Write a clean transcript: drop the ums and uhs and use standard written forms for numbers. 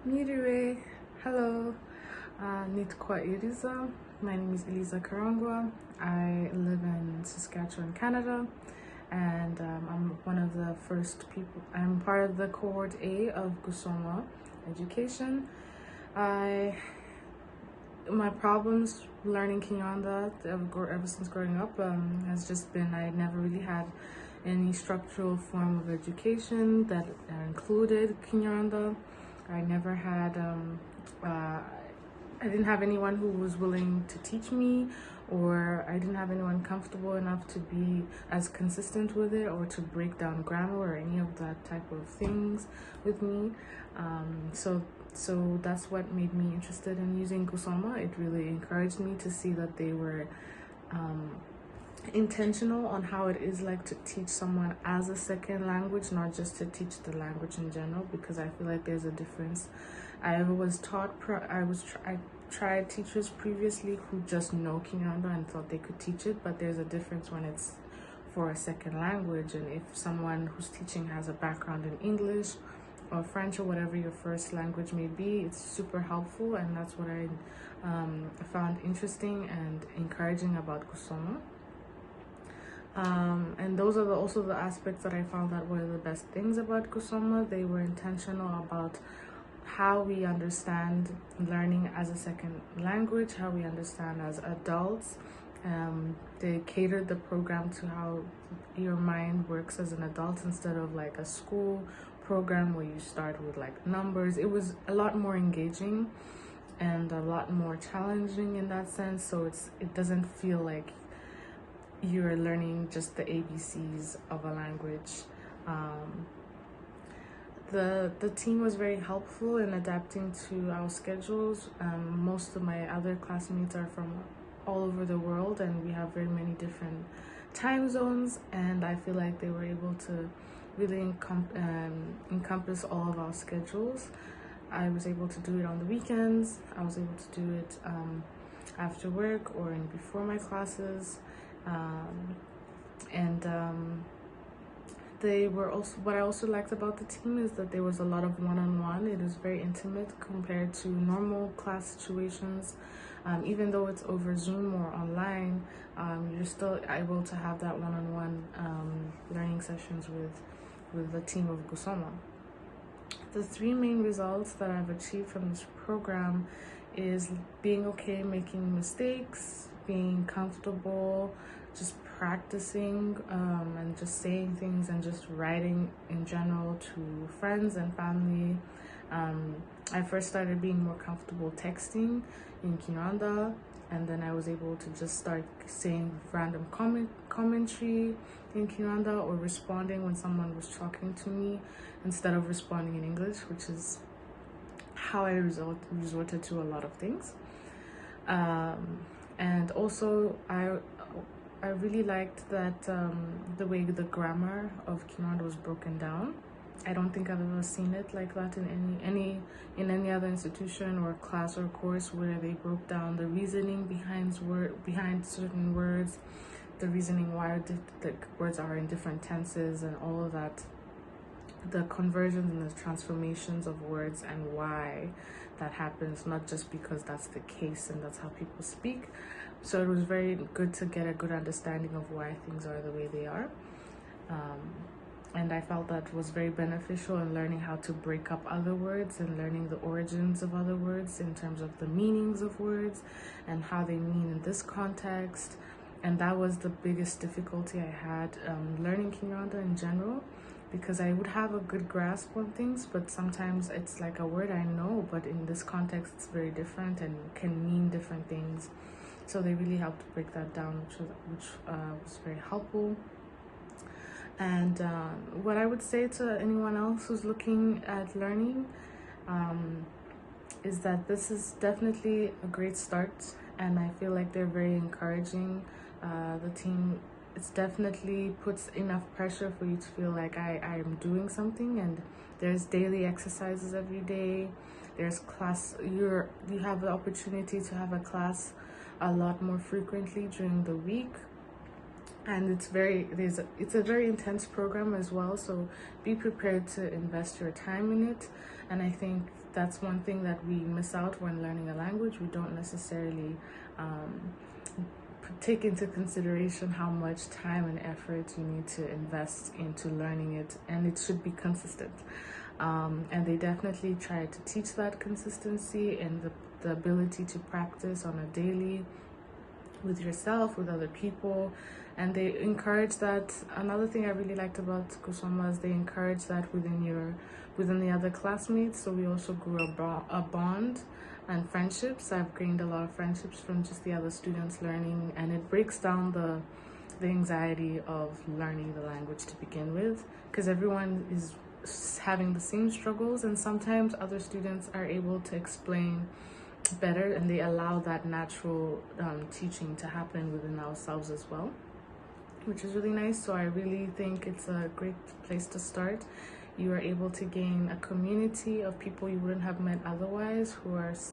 Miriwe, hello, Nitwa Iliza. My name is Iliza Karangwa. I live in Saskatchewan, Canada, and I'm one of the first people. I'm part of the cohort A of Gusoma education. My problems learning Kinyarwanda ever since growing up has just been I never really had any structural form of education that included Kinyarwanda. I never had, I didn't have anyone who was willing to teach me, or I didn't have anyone comfortable enough to be as consistent with it or to break down grammar or any of that type of things with me. So that's what made me interested in using Gusoma. It really encouraged me to see that they were intentional on how it is like to teach someone as a second language, not just to teach the language in general, because I feel like there's a difference. I tried teachers previously who just know Kinyarwanda and thought they could teach it, but there's a difference when it's for a second language, and if someone who's teaching has a background in English or French or whatever your first language may be, it's super helpful, and that's what I found interesting and encouraging about Gusoma. And those are also the aspects that I found that were the best things about Gusoma. They were intentional about how we understand learning as a second language, how we understand as adults. They catered the program to how your mind works as an adult instead of like a school program where you start with like numbers. It was a lot more engaging and a lot more challenging in that sense, so it doesn't feel like you're learning just the ABCs of a language. The team was very helpful in adapting to our schedules. Most of my other classmates are from all over the world, and we have very many different time zones, and I feel like they were able to really encompass all of our schedules. I was able to do it on the weekends. I was able to do it after work or before my classes. They were also, what I also liked about the team is that there was a lot of one-on-one. It was very intimate compared to normal class situations. Even though it's over Zoom or online, you're still able to have that one-on-one learning sessions with the team of Gusoma. The three main results that I've achieved from this program is being okay making mistakes, being comfortable, just practicing and just saying things and just writing in general to friends and family. I first started being more comfortable texting in Kinyarwanda, and then I was able to just start saying random commentary in Kinyarwanda or responding when someone was talking to me instead of responding in English, which is how I resorted to a lot of things. And also I really liked that the way the grammar of Kinyarwanda was broken down. I don't think I've ever seen it like that in any other institution or class or course where they broke down the reasoning behind certain words, the reasoning why the words are in different tenses and all of that, the conversions and the transformations of words and why that happens, not just because that's the case and that's how people speak. So it was very good to get a good understanding of why things are the way they are. And I felt that was very beneficial in learning how to break up other words and learning the origins of other words in terms of the meanings of words and how they mean in this context. And that was the biggest difficulty I had learning Kinyarwanda in general, because I would have a good grasp on things, but sometimes it's like a word I know, but in this context it's very different and can mean different things. So they really helped break that down, which was very helpful. And what I would say to anyone else who's looking at learning is that this is definitely a great start, and I feel like they're very encouraging. The team, it's definitely puts enough pressure for you to feel like I am doing something, and there's daily exercises every day. There's class, you have the opportunity to have a class a lot more frequently during the week. and it's a very intense program as well, so be prepared to invest your time in it. And I think that's one thing that we miss out when learning a language. We don't necessarily take into consideration how much time and effort you need to invest into learning it, and it should be consistent. And they definitely try to teach that consistency and the ability to practice on a daily, with yourself, with other people, and they encourage that. Another thing I really liked about Gusoma is they encourage that within the other classmates. So we also grew a bond and friendships. I've gained a lot of friendships from just the other students learning, and it breaks down the anxiety of learning the language to begin with, because everyone is having the same struggles, and sometimes other students are able to explain better, and they allow that natural teaching to happen within ourselves as well, which is really nice. So I really think it's a great place to start. You are able to gain a community of people you wouldn't have met otherwise, who are